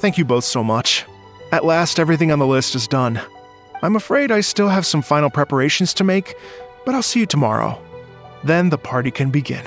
Thank you both so much. At last, everything on the list is done. I'm afraid I still have some final preparations to make, but I'll see you tomorrow. Then the party can begin.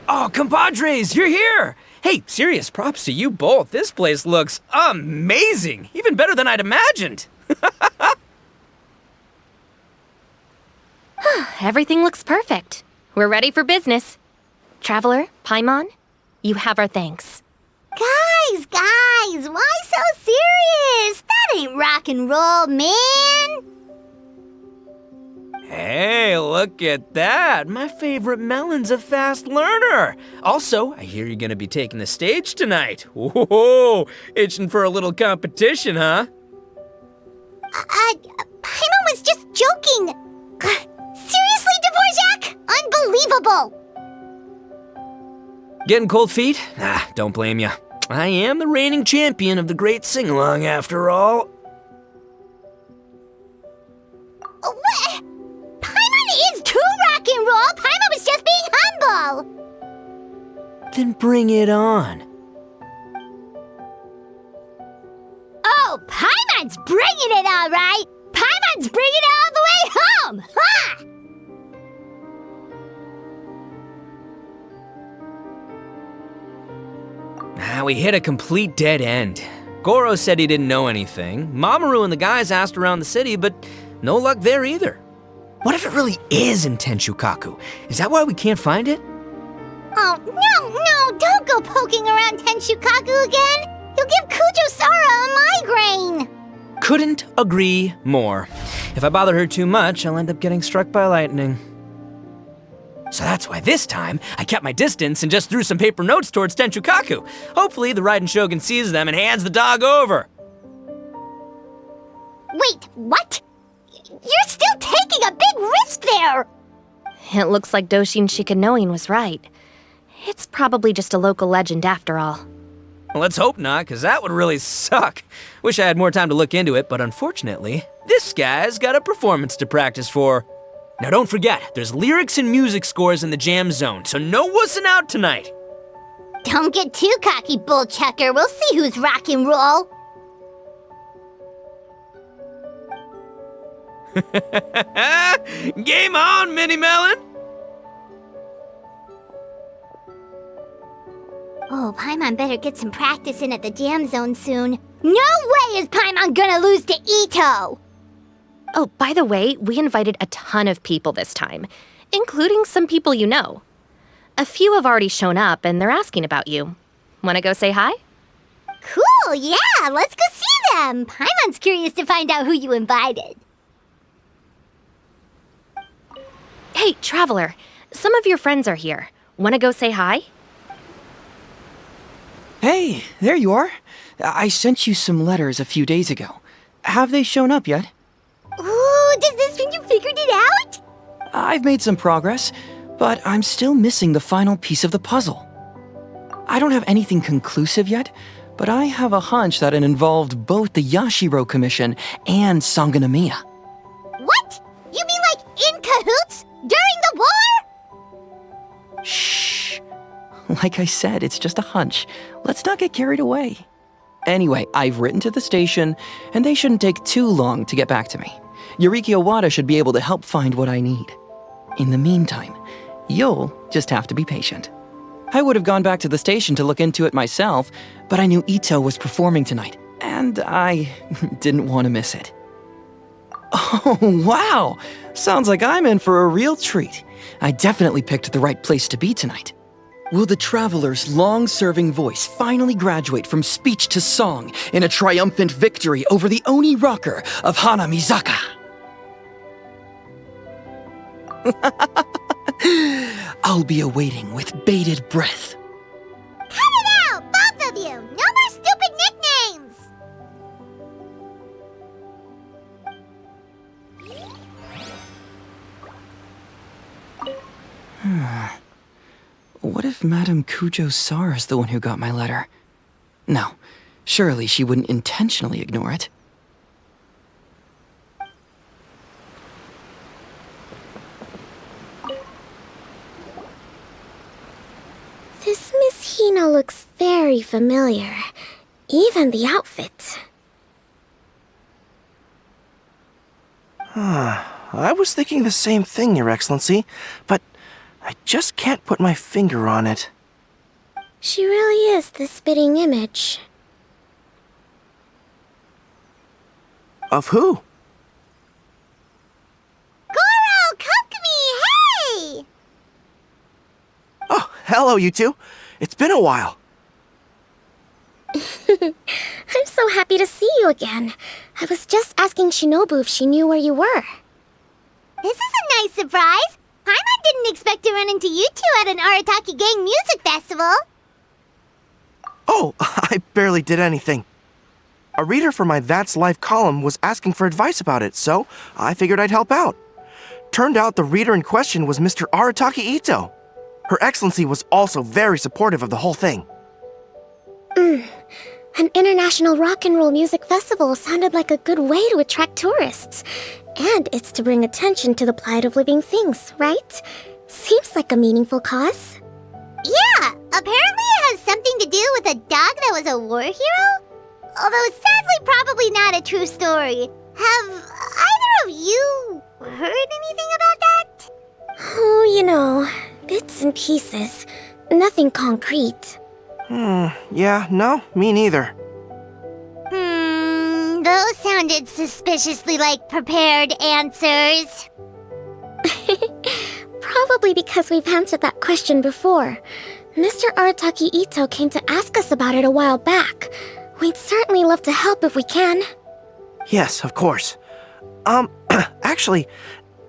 Oh, compadres, you're here! Hey, serious props to you both. This place looks amazing! Even better than I'd imagined! Everything looks perfect. We're ready for business. Traveler, Paimon, you have our thanks. Guys, why so serious? That ain't rock and roll, man! Hey, look at that! My favorite melon's a fast learner! Also, I hear you're gonna be taking the stage tonight. Whoa, itching for a little competition, huh? Paimon was just joking! Seriously, Dvorak? Unbelievable! Getting cold feet? Don't blame ya. I am the reigning champion of the great sing-along after all. What? Paimon is too rock and roll! Paimon was just being humble! Then bring it on. Oh, Paimon's bringing it all right! Paimon's bringing it all the way home! Ha! We hit a complete dead end. Goro said he didn't know anything. Mamoru and the guys asked around the city, but no luck there either. What if it really is in Tenshukaku? Is that why we can't find it? Oh, no, don't go poking around Tenshukaku again! You'll give Kujo-Sara a migraine! Couldn't agree more. If I bother her too much, I'll end up getting struck by lightning. So that's why this time, I kept my distance and just threw some paper notes towards Tenshukaku. Hopefully the Raiden Shogun sees them and hands the dog over. Wait, what? You're still taking a big risk there! It looks like Doshin Shikanoin was right. It's probably just a local legend after all. Well, let's hope not, because that would really suck. Wish I had more time to look into it, but unfortunately, this guy's got a performance to practice for. Now don't forget, there's lyrics and music scores in the jam zone, so no wussing out tonight. Don't get too cocky, bullchucker. We'll see who's rock and roll. Game on, Mini Melon! Oh, Paimon better get some practice in at the jam zone soon. No way is Paimon gonna lose to Itto! Oh, by the way, we invited a ton of people this time, including some people you know. A few have already shown up, and they're asking about you. Wanna go say hi? Cool, yeah, let's go see them! Paimon's curious to find out who you invited. Hey, Traveler, some of your friends are here. Wanna go say hi? Hey, there you are. I sent you some letters a few days ago. Have they shown up yet? Ooh, does this mean you figured it out? I've made some progress, but I'm still missing the final piece of the puzzle. I don't have anything conclusive yet, but I have a hunch that it involved both the Yashiro Commission and Sangonomiya. What? You mean like in cahoots? During the war? Shh. Like I said, it's just a hunch. Let's not get carried away. Anyway, I've written to the station, and they shouldn't take too long to get back to me. Yuriki Owada should be able to help find what I need. In the meantime, you'll just have to be patient. I would have gone back to the station to look into it myself, but I knew Itto was performing tonight, and I didn't want to miss it. Oh, wow! Sounds like I'm in for a real treat. I definitely picked the right place to be tonight. Will the Traveler's long-serving voice finally graduate from speech to song in a triumphant victory over the Oni rocker of Hanamizaka? I'll be awaiting with bated breath. Cut it out, both of you! No more stupid nicknames! What if Madame Kujo-Sara is the one who got my letter? No, surely she wouldn't intentionally ignore it. This Miss Hina looks very familiar. Even the outfit. I was thinking the same thing, Your Excellency, but I just can't put my finger on it. She really is the spitting image. Of who? Goro! Kokomi! Hey! Oh, hello, you two. It's been a while. I'm so happy to see you again. I was just asking Shinobu if she knew where you were. This is a nice surprise. Paimon didn't expect to run into you two at an Arataki Gang music festival. Oh, I barely did anything. A reader for my That's Life column was asking for advice about it, so I figured I'd help out. Turned out the reader in question was Mr. Arataki Itto. Her Excellency was also very supportive of the whole thing. An international rock and roll music festival sounded like a good way to attract tourists. And it's to bring attention to the plight of living things, right? Seems like a meaningful cause. Yeah, apparently it has something to do with a dog that was a war hero? Although sadly probably not a true story. Have either of you heard anything about that? Oh, you know, bits and pieces. Nothing concrete. Yeah, no, me neither. Those sounded suspiciously like prepared answers. Probably because we've answered that question before. Mr. Arataki Itto came to ask us about it a while back. We'd certainly love to help if we can. Yes, of course. Actually,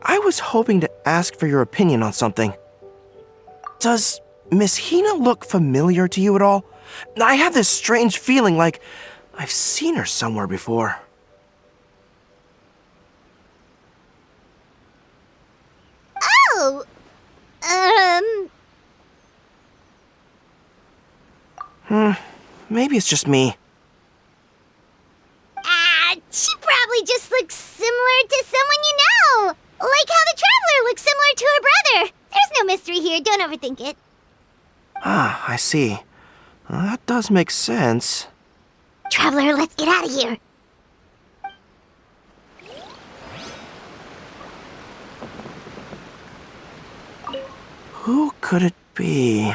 I was hoping to ask for your opinion on something. Does Miss Hina look familiar to you at all? I have this strange feeling like I've seen her somewhere before. Oh! Maybe it's just me. She probably just looks similar to someone you know. Like how the Traveler looks similar to her brother. There's no mystery here, don't overthink it. Ah, I see. That does make sense. Traveler, let's get out of here. Who could it be?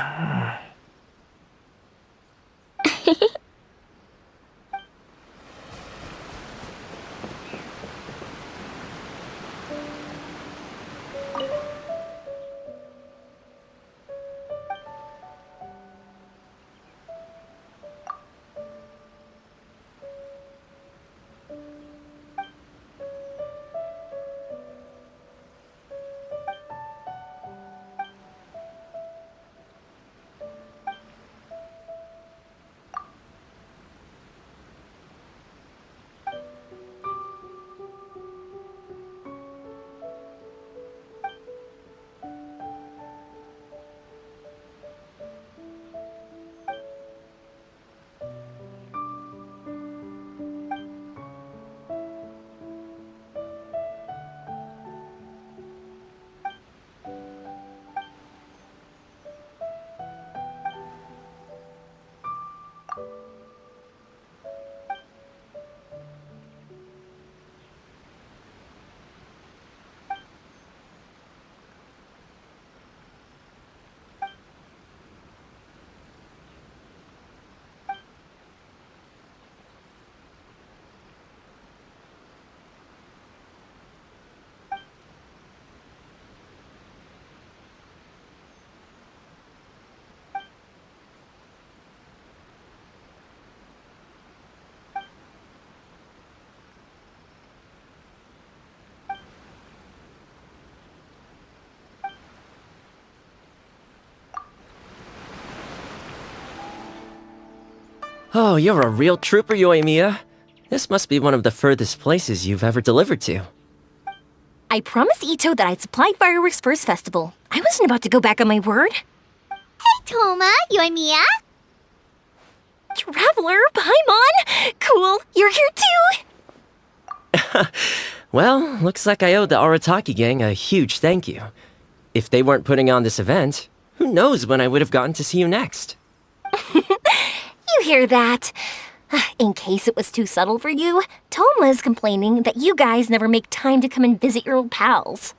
Oh, you're a real trooper, Yoimiya. This must be one of the furthest places you've ever delivered to. I promised Itto that I'd supply fireworks for his festival. I wasn't about to go back on my word. Hey, Thoma, Mia? Traveler, Paimon! Cool, you're here too! Well, looks like I owe the Arataki gang a huge thank you. If they weren't putting on this event, who knows when I would have gotten to see you next. You hear that? In case it was too subtle for you, Thoma's complaining that you guys never make time to come and visit your old pals.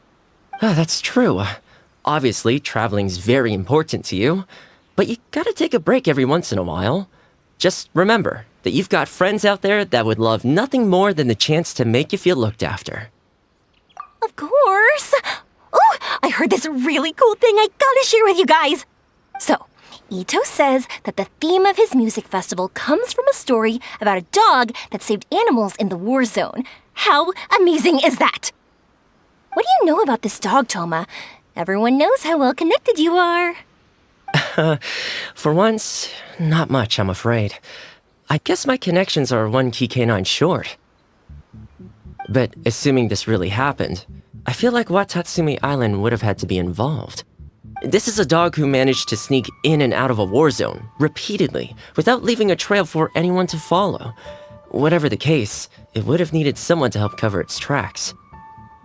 That's true. Obviously, traveling's very important to you, but you gotta take a break every once in a while. Just remember that you've got friends out there that would love nothing more than the chance to make you feel looked after. Of course! Oh, I heard this really cool thing I gotta share with you guys! So, Itto says that the theme of his music festival comes from a story about a dog that saved animals in the war zone. How amazing is that? What do you know about this dog, Thoma? Everyone knows how well connected you are. For once, not much, I'm afraid. I guess my connections are one key canine short. But assuming this really happened, I feel like Watatsumi Island would have had to be involved. This is a dog who managed to sneak in and out of a war zone, repeatedly, without leaving a trail for anyone to follow. Whatever the case, it would have needed someone to help cover its tracks.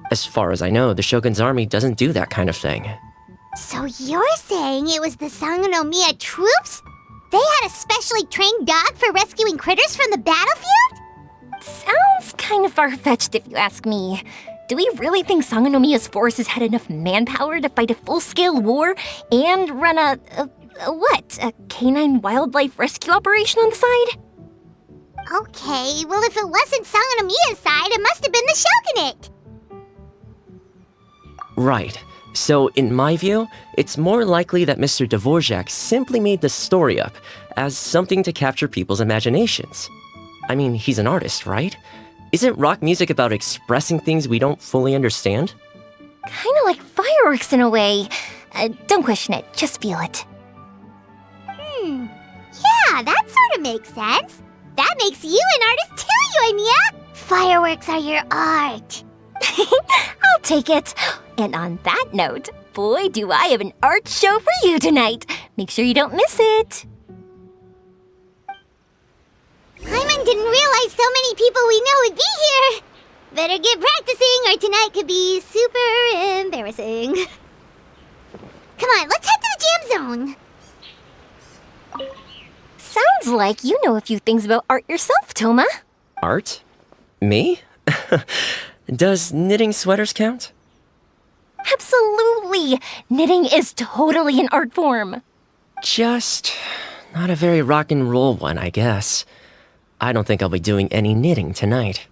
As far as I know, the Shogun's army doesn't do that kind of thing. So you're saying it was the Sangonomiya troops? They had a specially trained dog for rescuing critters from the battlefield? Sounds kind of far-fetched if you ask me. Do we really think Sangonomiya's forces had enough manpower to fight a full-scale war and run a canine wildlife rescue operation on the side? Okay, well if it wasn't Sangonomiya's side, it must have been the Shogunate. Right. So, in my view, it's more likely that Mr. Dvorak simply made the story up as something to capture people's imaginations. I mean, he's an artist, right? Isn't rock music about expressing things we don't fully understand? Kinda like fireworks in a way. Don't question it, just feel it. Yeah, that sort of makes sense. That makes you an artist too, Mia. Fireworks are your art. I'll take it. And on that note, boy, do I have an art show for you tonight. Make sure you don't miss it. Paimon didn't realize so many people we know would be here. Better get practicing or tonight could be super embarrassing. Come on, let's head to the jam zone. Sounds like you know a few things about art yourself, Thoma. Art? Me? Does knitting sweaters count? Absolutely! Knitting is totally an art form. Just not a very rock and roll one, I guess. I don't think I'll be doing any knitting tonight.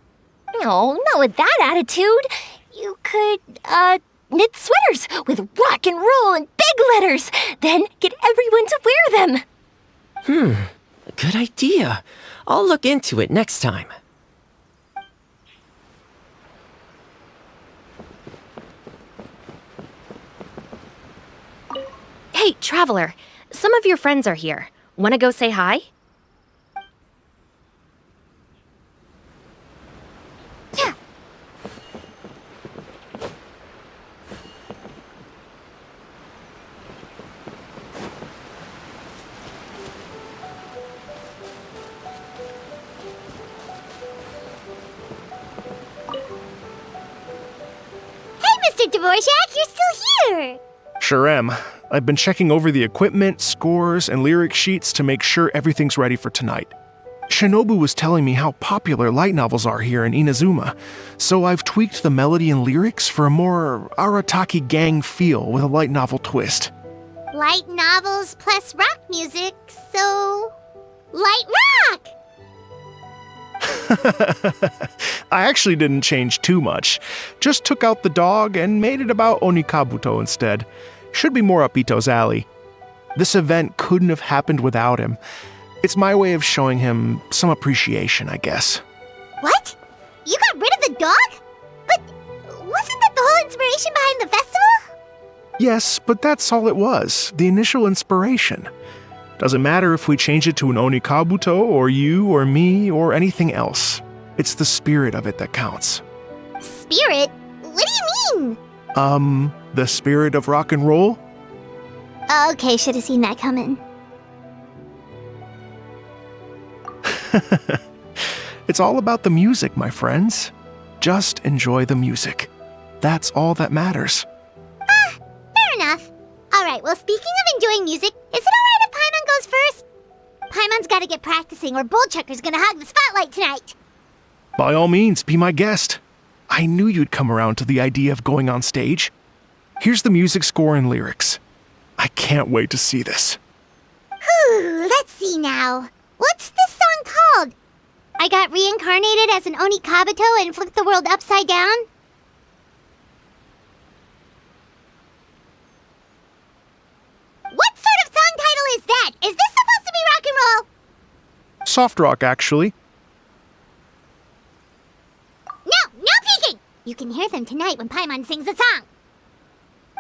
No, not with that attitude. You could, knit sweaters with rock and roll and big letters, then get everyone to wear them. Good idea. I'll look into it next time. Hey, Traveler, some of your friends are here. Wanna go say hi? Mr. Dvorak, you're still here! Sure am. I've been checking over the equipment, scores, and lyric sheets to make sure everything's ready for tonight. Shinobu was telling me how popular light novels are here in Inazuma, so I've tweaked the melody and lyrics for a more Arataki gang feel with a light novel twist. Light novels plus rock music, so... light rock! I actually didn't change too much. Just took out the dog and made it about Onikabuto instead. Should be more up Itto's alley. This event couldn't have happened without him. It's my way of showing him some appreciation, I guess. What? You got rid of the dog? But wasn't that the whole inspiration behind the festival? Yes, but that's all it was, the initial inspiration. Doesn't matter if we change it to an Onikabuto, or you, or me, or anything else. It's the spirit of it that counts. Spirit? What do you mean? The spirit of rock and roll? Okay, should have seen that coming. It's all about the music, my friends. Just enjoy the music. That's all that matters. Fair enough. Alright, well, speaking of enjoying music, is it alright if Paimon goes first? Paimon's gotta get practicing or Bullchucker's gonna hog the spotlight tonight. By all means, be my guest. I knew you'd come around to the idea of going on stage. Here's the music score and lyrics. I can't wait to see this. Whew, let's see now. What's this song called? I got reincarnated as an Oni Kabuto and flipped the world upside down? What sort of song title is that? Is this supposed to be rock and roll? Soft rock, actually. No peeking! You can hear them tonight when Paimon sings a song.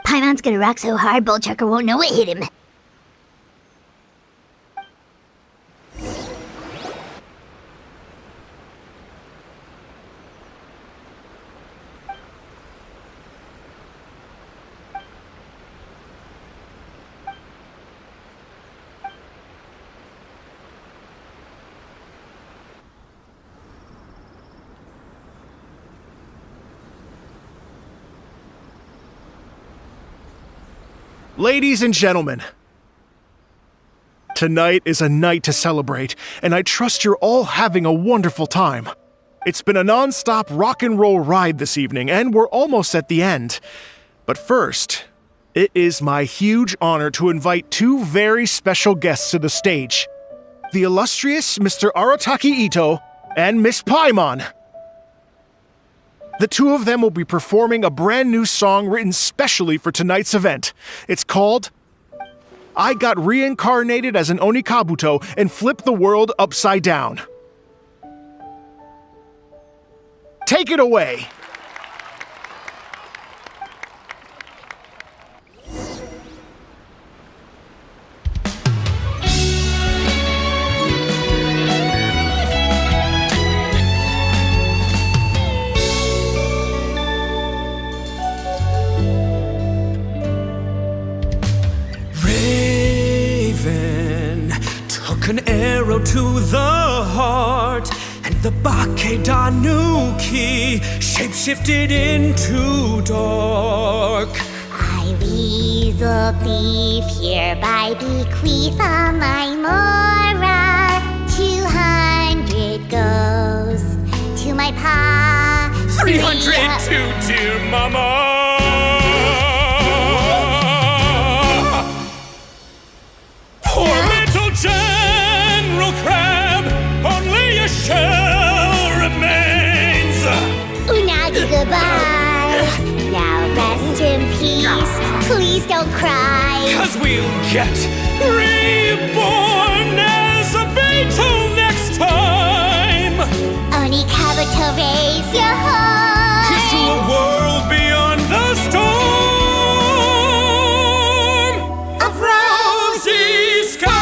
Paimon's gonna rock so hard, Bullchucker won't know what hit him. Ladies and gentlemen, tonight is a night to celebrate, and I trust you're all having a wonderful time. It's been a non-stop rock and roll ride this evening, and we're almost at the end. But first, it is my huge honor to invite two very special guests to the stage. The illustrious Mr. Arataki Itto and Miss Paimon. The two of them will be performing a brand new song written specially for tonight's event. It's called I Got Reincarnated as an Oni Kabuto and Flipped the World Upside Down. Take it away! An arrow to the heart, and the Bakedanuki shapeshifted into dark. I weasel thief hereby bequeath all my mora. 200 goes to my pa. 300 to dear mama. Poor little General Crab, only a shell remains. Unagi, goodbye. Now rest in peace. Please don't cry. 'Cause we'll get reborn as a beetle next time. Oni Kabuto, raise your heart. Here's to a world beyond the storm of rosy skies.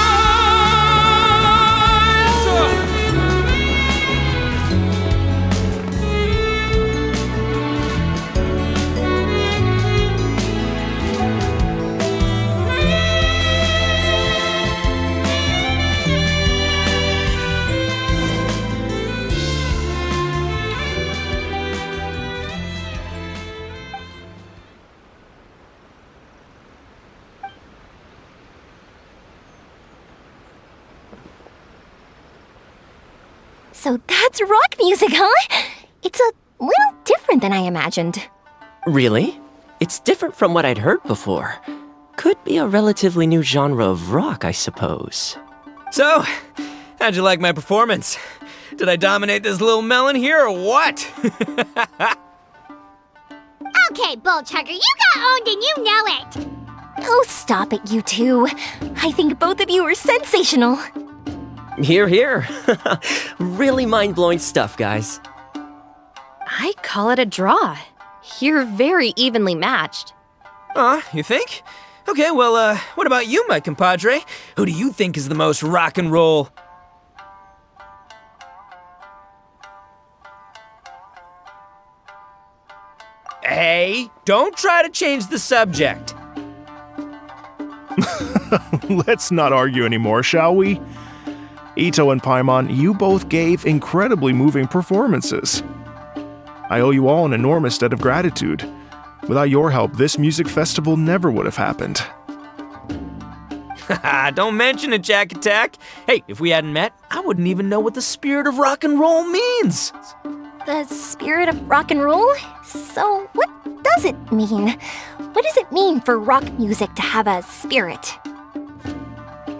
So that's rock music, huh? It's a little different than I imagined. Really? It's different from what I'd heard before. Could be a relatively new genre of rock, I suppose. So, how'd you like my performance? Did I dominate this little melon here or what? Okay, Bullchucker, you got owned and you know it. Oh, stop it, you two. I think both of you are sensational. Hear, hear. Really mind-blowing stuff, guys. I call it a draw. You're very evenly matched. You think? Okay, well, what about you, my compadre? Who do you think is the most rock and roll? Hey, don't try to change the subject. Let's not argue anymore, shall we? Itto and Paimon, you both gave incredibly moving performances. I owe you all an enormous debt of gratitude. Without your help, this music festival never would have happened. Don't mention it, Jack Attack. Hey, if we hadn't met, I wouldn't even know what the spirit of rock and roll means. The spirit of rock and roll? So, what does it mean? What does it mean for rock music to have a spirit?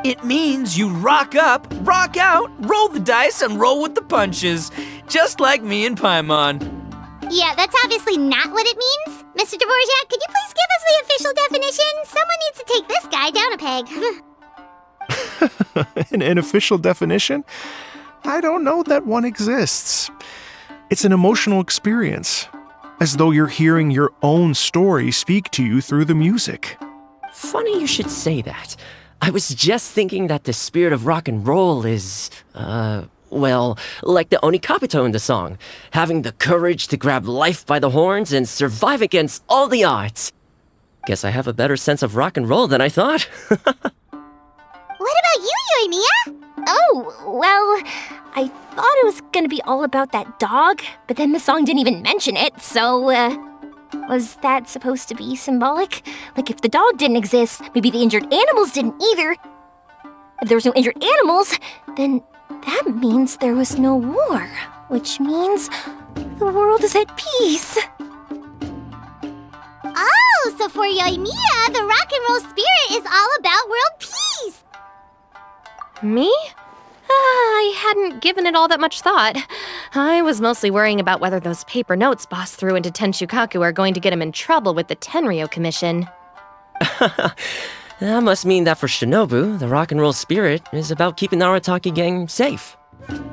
It means you rock up, rock out, roll the dice, and roll with the punches. Just like me and Paimon. Yeah, that's obviously not what it means. Mr. Dvorak, could you please give us the official definition? Someone needs to take this guy down a peg. An official definition? I don't know that one exists. It's an emotional experience, as though you're hearing your own story speak to you through the music. Funny you should say that. I was just thinking that the spirit of rock and roll is, well, like the Onikapito in the song, having the courage to grab life by the horns and survive against all the odds. Guess I have a better sense of rock and roll than I thought. What about you, Yoimiya? Oh, well, I thought it was gonna be all about that dog, but then the song didn't even mention it, so, was that supposed to be symbolic? Like, if the dog didn't exist, maybe the injured animals didn't either. If there was no injured animals, then that means there was no war, which means the world is at peace. Oh, so for Yoimiya, the rock and roll spirit is all about world peace. Me? I hadn't given it all that much thought. I was mostly worrying about whether those paper notes Boss threw into Tenshukaku are going to get him in trouble with the Tenryou Commission. That must mean that for Shinobu, the rock and roll spirit is about keeping the Arataki gang safe.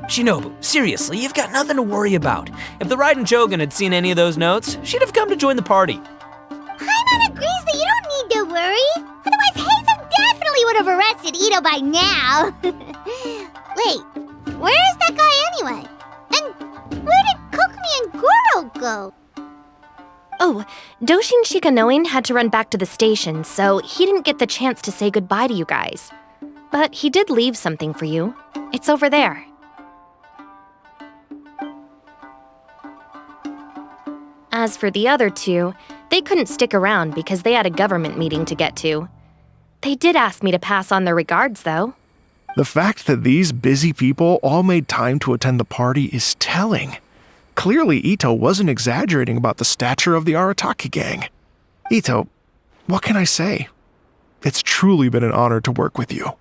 Shinobu, seriously, you've got nothing to worry about. If the Raiden Shogun had seen any of those notes, she'd have come to join the party. Paimon agrees that you don't need to worry. Otherwise, Heizou definitely would have arrested Itto by now. Wait, where is that guy anyway? And where did Kokomi and Goro go? Oh, Doshin Shikanoin had to run back to the station, so he didn't get the chance to say goodbye to you guys. But he did leave something for you. It's over there. As for the other two, they couldn't stick around because they had a government meeting to get to. They did ask me to pass on their regards, though. The fact that these busy people all made time to attend the party is telling. Clearly, Itto wasn't exaggerating about the stature of the Arataki gang. Itto, what can I say? It's truly been an honor to work with you.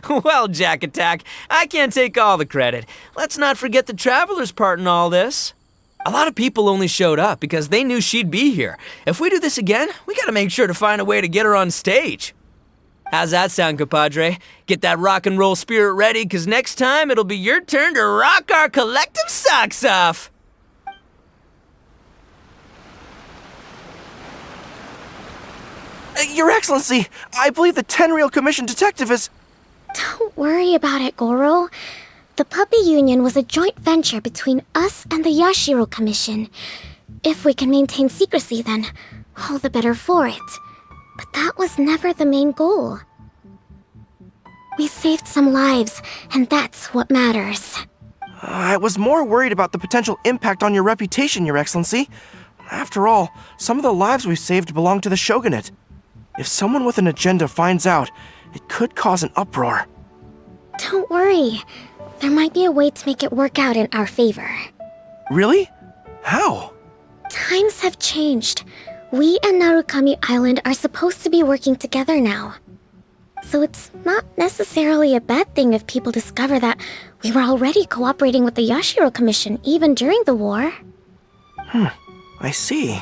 Well, Jack Attack, I can't take all the credit. Let's not forget the Traveler's part in all this. A lot of people only showed up because they knew she'd be here. If we do this again, we gotta make sure to find a way to get her on stage. How's that sound, compadre? Get that rock and roll spirit ready, because next time it'll be your turn to rock our collective socks off. Your Excellency, I believe the Tenryou Commission detective is... Don't worry about it, Goro. The puppy union was a joint venture between us and the Yashiro Commission. If we can maintain secrecy, then all the better for it. But that was never the main goal. We saved some lives, and that's what matters. I was more worried about the potential impact on your reputation, Your Excellency. After all, some of the lives we've saved belong to the Shogunate. If someone with an agenda finds out, it could cause an uproar. Don't worry. There might be a way to make it work out in our favor. Really? How? Times have changed. We and Narukami Island are supposed to be working together now. So it's not necessarily a bad thing if people discover that we were already cooperating with the Yashiro Commission even during the war. I see.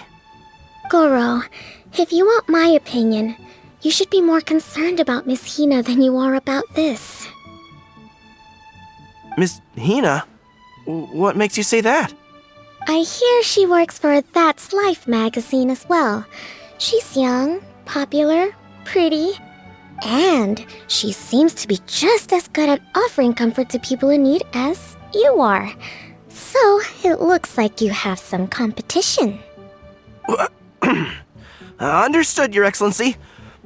Goro, if you want my opinion, you should be more concerned about Miss Hina than you are about this. Miss Hina? What makes you say that? I hear she works for That's Life magazine as well. She's young, popular, pretty, and she seems to be just as good at offering comfort to people in need as you are. So, it looks like you have some competition. Understood, Your Excellency.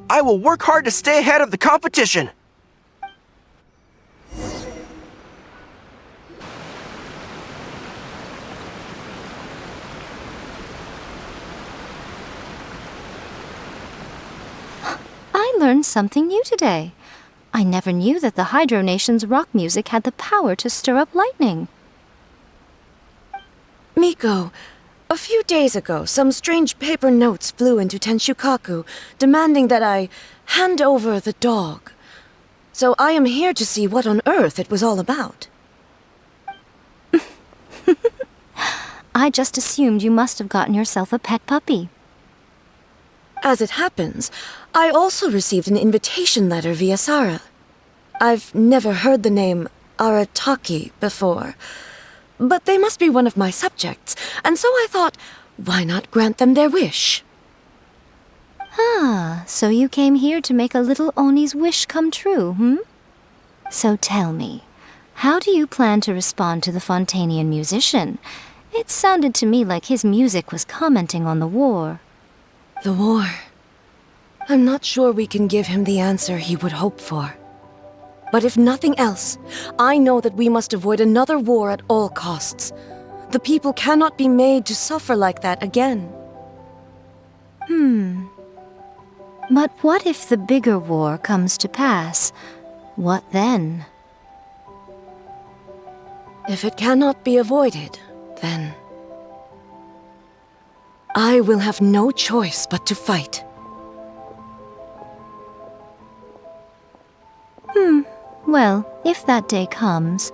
I will work hard to stay ahead of the competition. I learned something new today. I never knew that the Hydro Nation's rock music had the power to stir up lightning. Miko, a few days ago, some strange paper notes flew into Tenshukaku, demanding that I hand over the dog. So I am here to see what on earth it was all about. I just assumed you must have gotten yourself a pet puppy. As it happens, I also received an invitation letter via Sara. I've never heard the name Arataki before, but they must be one of my subjects, and so I thought, why not grant them their wish? Ah, so you came here to make a little Oni's wish come true, hmm? So tell me, how do you plan to respond to the Fontanian musician? It sounded to me like his music was commenting on the war. The war. I'm not sure we can give him the answer he would hope for. But if nothing else, I know that we must avoid another war at all costs. The people cannot be made to suffer like that again. But what if the bigger war comes to pass? What then? If it cannot be avoided, then I will have no choice but to fight. Well, if that day comes,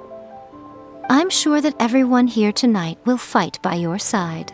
I'm sure that everyone here tonight will fight by your side.